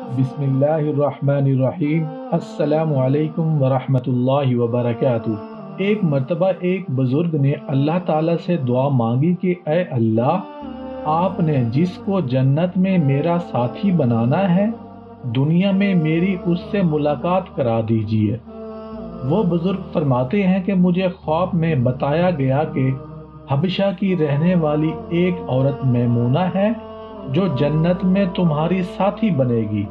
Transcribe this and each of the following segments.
بسم اللہ الرحمن الرحیم۔ السلام علیکم ورحمۃ اللہ وبرکاتہ۔ ایک مرتبہ ایک بزرگ نے اللہ تعالیٰ سے دعا مانگی کہ اے اللہ، آپ نے جس کو جنت میں میرا ساتھی بنانا ہے، دنیا میں میری اس سے ملاقات کرا دیجیے۔ وہ بزرگ فرماتے ہیں کہ مجھے خواب میں بتایا گیا کہ حبشہ کی رہنے والی ایک عورت میمونہ ہے جو جنت میں تمہاری ساتھی بنے گی۔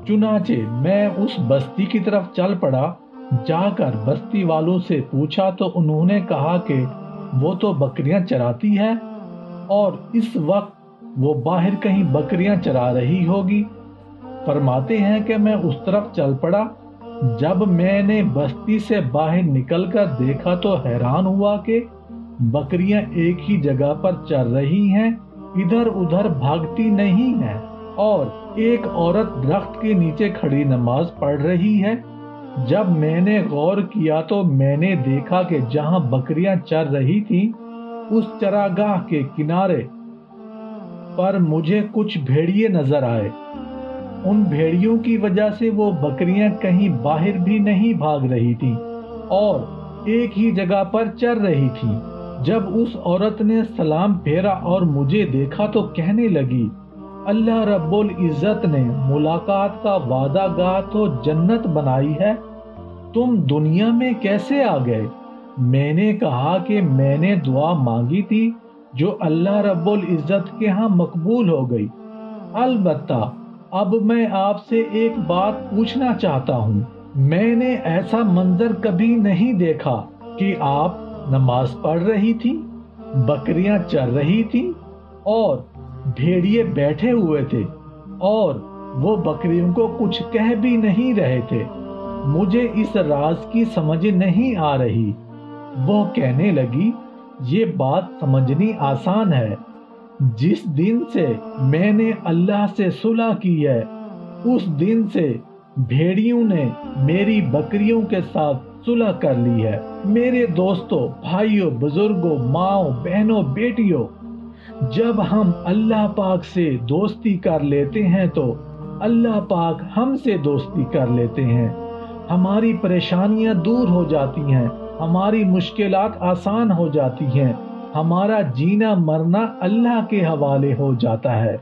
چنانچہ میں اس بستی کی طرف چل پڑا۔ جا کر بستی والوں سے پوچھا تو انہوں نے کہا کہ وہ تو بکریاں چراتی ہے اور اس وقت وہ باہر کہیں بکریاں چرا رہی ہوگی۔ فرماتے ہیں کہ میں اس طرف چل پڑا۔ جب میں نے بستی سے باہر نکل کر دیکھا تو حیران ہوا کہ بکریاں ایک ہی جگہ پر چر رہی ہیں، ادھر ادھر بھاگتی نہیں ہیں، اور ایک عورت درخت کے نیچے کھڑی نماز پڑھ رہی ہے۔ جب میں نے غور کیا تو میں نے دیکھا کہ جہاں بکریاں چر رہی تھیں اس چراگاہ کے کنارے پر مجھے کچھ بھیڑیے نظر آئے۔ ان بھیڑیوں کی وجہ سے وہ بکریاں کہیں باہر بھی نہیں بھاگ رہی تھیں اور ایک ہی جگہ پر چر رہی تھیں۔ جب اس عورت نے سلام پھیرا اور مجھے دیکھا تو کہنے لگی، اللہ رب العزت نے ملاقات کا وعدہ گاہ تو جنت بنائی ہے، تم دنیا میں کیسے آ گئے؟ میں نے کہا کہ میں نے دعا مانگی تھی جو اللہ رب العزت کے ہاں مقبول ہو گئی۔ البتہ اب میں آپ سے ایک بات پوچھنا چاہتا ہوں۔ میں نے ایسا منظر کبھی نہیں دیکھا کہ آپ نماز پڑھ رہی تھی، بکریاں چر رہی تھی اور بھیڑیے بیٹھے ہوئے تھے اور وہ بکریوں کو کچھ کہہ بھی نہیں رہے تھے۔ مجھے اس راز کی سمجھ نہیں آ رہی۔ وہ کہنے لگی، یہ بات سمجھنی آسان ہے۔ جس دن سے میں نے اللہ سے صلح کی ہے اس دن سے بھیڑیوں نے میری بکریوں کے ساتھ صلح کر لی ہے۔ میرے دوستوں، بھائیوں، بزرگوں، ماؤں، بہنوں، بیٹیوں، جب ہم اللہ پاک سے دوستی کر لیتے ہیں تو اللہ پاک ہم سے دوستی کر لیتے ہیں۔ ہماری پریشانیاں دور ہو جاتی ہیں، ہماری مشکلات آسان ہو جاتی ہیں، ہمارا جینا مرنا اللہ کے حوالے ہو جاتا ہے۔